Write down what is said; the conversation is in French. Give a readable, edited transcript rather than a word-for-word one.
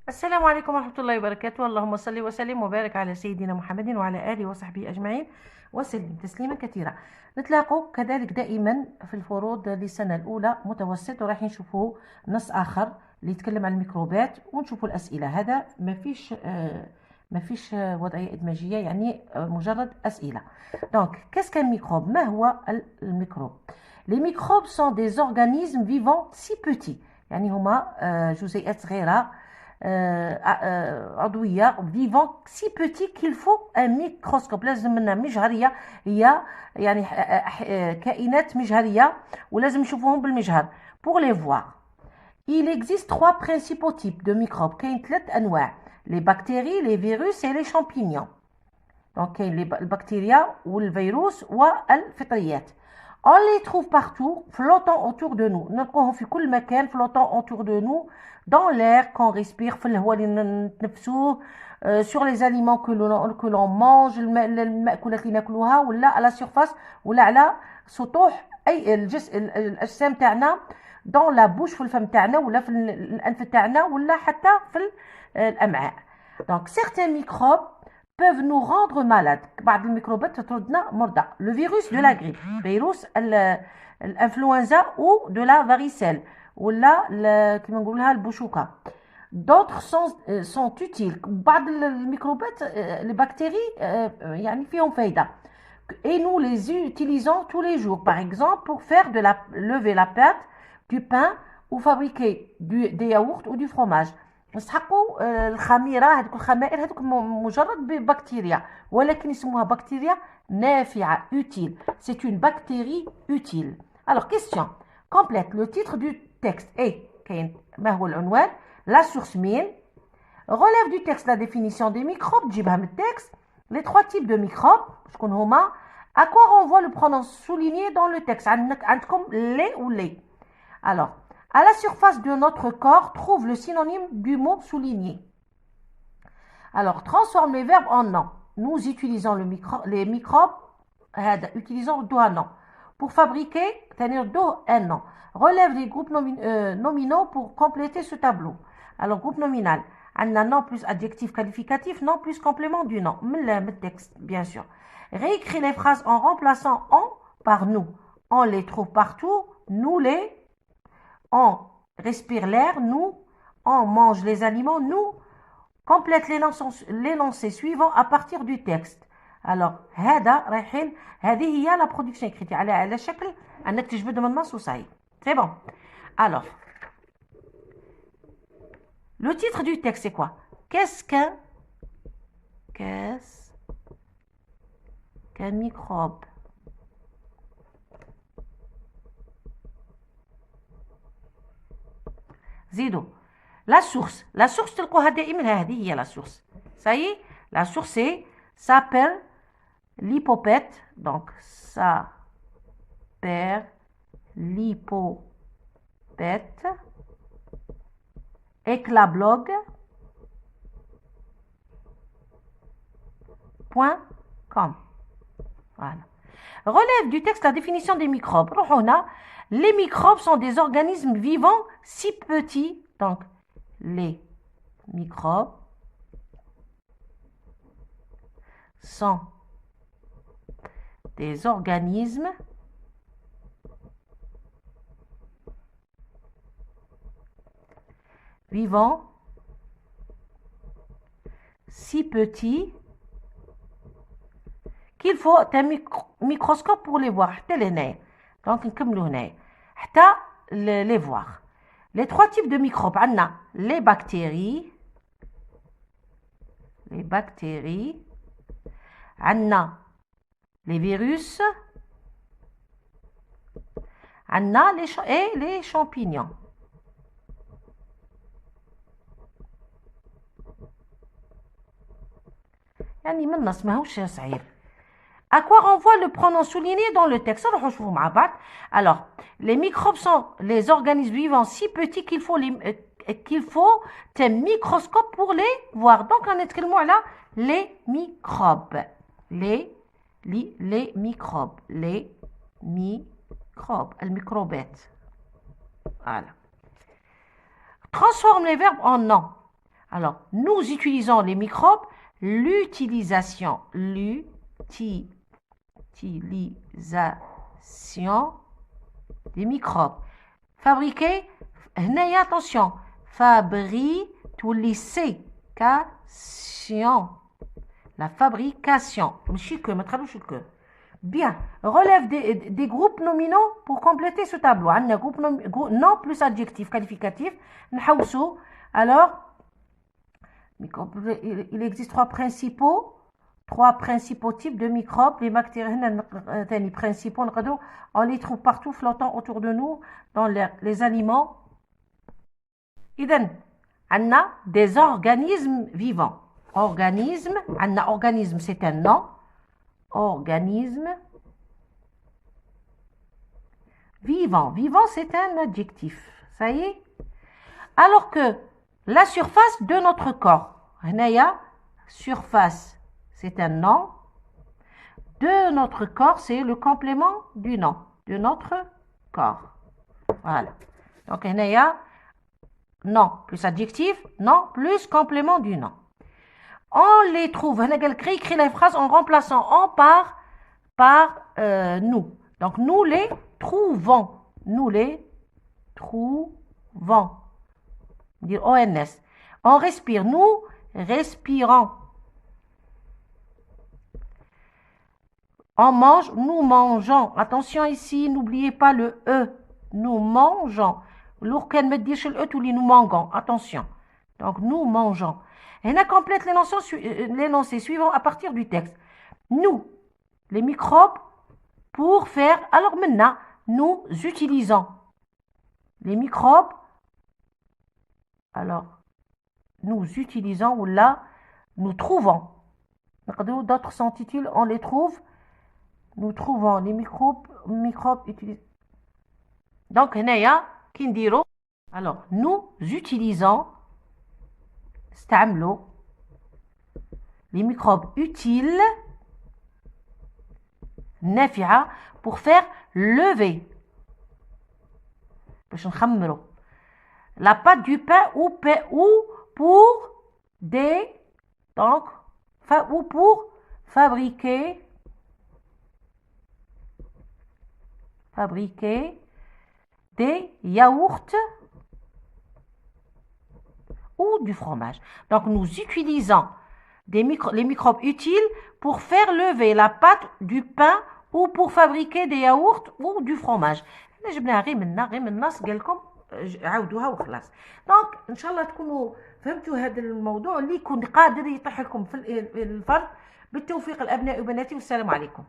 السلام عليكم ورحمة الله وبركاته. اللهم صل وسلم وبارك على سيدنا محمد وعلى آله وصحبه أجمعين وسلم تسليما كثيرا. نتلاقوا كذلك دائما في الفروض للسنة الأولى متوسط، وراح نشوفوا نص آخر اللي يتكلم عن الميكروبات ونشوفوا الأسئلة. هذا ما فيش وضعية إدماجية، يعني مجرد أسئلة. دونك كاس كان ميكروب؟ ما هو الميكروب؟ Les microbes sont des organismes vivants si petits، يعني هما جزيئات صغيرة عضوية vivant si petit qu'il faut un microscope. لازم لنا مجهرية، هي يعني كائنات مجهرية ولازم نشوفوهم بالمجهر pour les voir. Il existe trois principaux types de microbes. كاين 3 أنواع: les bactéries, les virus et les champignons. Donc كاين البكتيريا والفيروس والفطريات. On les trouve partout, flottant autour de nous. نلقوهم في كل مكان flottant autour de nous, dans l'air qu'on respire، في الهواء اللي نتنفسوه، sur les aliments que l'on mange، المأكولات اللي ناكلوها، ولا على surface، ولا على سطوح أي الأجسام تاعنا، dans la bouche، في الفم تاعنا، ولا في الأنف تاعنا، ولا حتى في الأمعاء. Donc certains microbes peuvent nous rendre malades. بعض الميكروبات تردنا مرضى. Le virus de la grippe، فيروس الانفلونزا ou de la varicelle، ولا كما نقول لها البشوكة. D'autres sont utiles. بعض الميكروبات les bactéries يعني فيهم فايدة. Et nous les utilisons tous les jours, par exemple pour faire lever la pâte du pain ou fabriquer des yaourts ou du fromage. نسحقوا الخميره، هذوك الخمائر هذوك مجرد بكتيريا، ولكن يسموها بكتيريا نافعه utile. C'est une bactérie utile. Alors question complète le titre du texte est كاين ما هو العنوان، la source مين، relève du texte la définition des microbes، تجيبها من التكست، les trois types de microbes شكون هما، à quoi renvoie le pronom souligné dans le texte. عندكم les ou les. Alors à la surface de notre corps trouve le synonyme du mot souligné. Alors, transforme les verbes en noms. Nous utilisons les microbes, utilisons do un nom. Pour fabriquer, tenir do un nom. Relève les groupes nominaux pour compléter ce tableau. Alors, groupe nominal. Un nom plus adjectif qualificatif, nom plus complément du nom. Le texte, bien sûr. Réécris les phrases en remplaçant en par nous. On les trouve partout, nous les. On respire l'air, nous. On mange les aliments, nous. Complète l'énoncé suivant à partir du texte. Alors هذه هي la production écrite على شكل انك تجبد من النص وصحيح. C'est bon. Alors le titre du texte c'est quoi? Qu'est-ce qu'un microbe? زيدوا la source تلقوها دائما، هذه هي la source. Ça y est, la source s'appelle l'hypopète. Donc s'appelle l'hypopète. Eclablog.com. Voilà. Relève du texte la définition des microbes. Les microbes sont des organismes vivants si petits. Donc, les microbes sont des organismes vivants si petits qu'il faut un microscope pour les voir. Donc, les voir. Les trois types de microbes, les bactéries, les virus, et les champignons. يعني من النص ماهوش صعيب. À quoi renvoie le pronom souligné dans le texte? Alors, les microbes sont les organismes vivants si petits qu'il faut un microscope pour les voir. Donc, on est là les microbes. Les microbes. Les microbes. Voilà. Transforme les verbes en noms. Alors, nous utilisons les microbes. L'utilisation des microbes. Fabriquer, attention, fabrication. La fabrication. Bien, relève des groupes nominaux pour compléter ce tableau. On a groupe nom plus adjectif qualificatif. Alors, il existe trois principaux types de microbes. Les bactéries principaux, on les trouve partout flottant autour de nous dans les aliments. On a des organismes vivants. Organisme, c'est un nom. Organisme vivant. Vivant, c'est un adjectif. Ça y est. Alors que la surface de notre corps. Surface, c'est un nom. De notre corps, c'est le complément du nom. De notre corps. Voilà. Donc, nom plus adjectif, nom plus complément du nom. On les trouve. Écrit la phrase en remplaçant en par nous. Donc, nous les trouvons. Nous les trouvons. Dire ONS. On respire. Nous respirons. On mange. Nous mangeons. Attention ici, n'oubliez pas le E. Nous mangeons. Lorsqu'elle me dit le E, tous les nous mangeons. Attention. Donc, nous mangeons. Et on complète l'énoncé suivant à partir du texte. Nous, les microbes, pour faire... Alors maintenant, nous utilisons les microbes. Alors, nous utilisons ou là, nous trouvons. D'autres s'intitulent, on les trouve. Nous trouvons les microbes utilisés. Donc, Kindiro. Alors, nous utilisons les microbes utiles pour faire lever la pâte du pain ou pour fabriquer des yaourts ou du fromage. Donc, nous utilisons les microbes utiles pour faire lever la pâte du pain ou pour fabriquer des yaourts ou du fromage. جبناها غير من النص قال لكم عاودوها وخلاص. دونك ان شاء الله تكونوا فهمتوا هذا الموضوع اللي يكون قادر يطيح لكم في الفرد. بالتوفيق الابناء وبناتي والسلام عليكم.